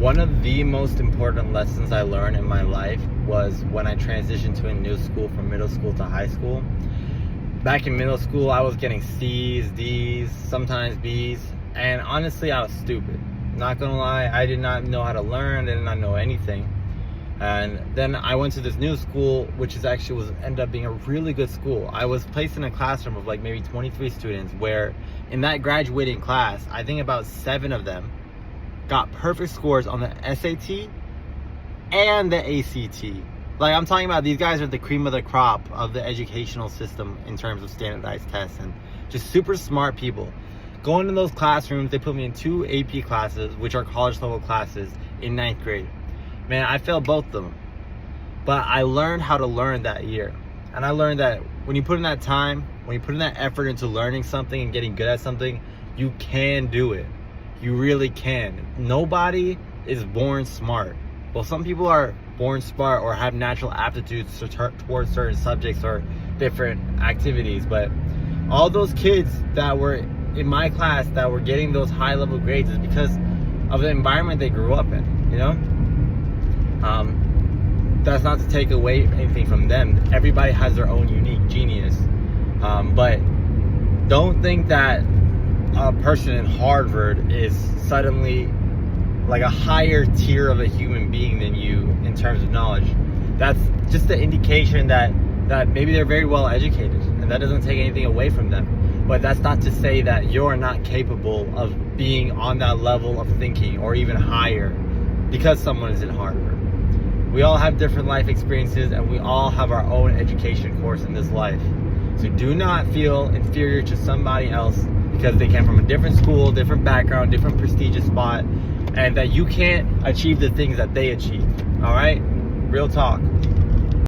One of the most important lessons I learned in my life was when I transitioned to a new school from middle school to high school. Back in middle school, I was getting C's, D's, sometimes B's, and honestly, I was stupid. Not gonna lie, I did not know how to learn, I did not know anything. And then I went to this new school, which ended up being a really good school. I was placed in a classroom of like maybe 23 students, where in that graduating class, I think about 7 of them got perfect scores on the SAT and the ACT. Like, I'm talking about, these guys are the cream of the crop of the educational system in terms of standardized tests, and just super smart people. Going to those classrooms, they put me in 2 AP classes, which are college level classes, in 9th grade. Man, I failed both of them. But I learned how to learn that year. And I learned that when you put in that time, when you put in that effort into learning something and getting good at something, you can do it. You really can. Nobody is born smart. Well, some people are born smart or have natural aptitudes towards certain subjects or different activities, but all those kids that were in my class that were getting those high level grades is because of the environment they grew up in, you know? That's not to take away anything from them. Everybody has their own unique genius, but don't think that a person in Harvard is suddenly like a higher tier of a human being than you in terms of knowledge. That's just the indication that maybe they're very well educated, and that doesn't take anything away from them. But that's not to say that you're not capable of being on that level of thinking or even higher because someone is in Harvard. We all have different life experiences, and we all have our own education course in this life. So do not feel inferior to somebody else because they came from a different school, different background, different prestigious spot, and that you can't achieve the things that they achieve. All right? Real talk.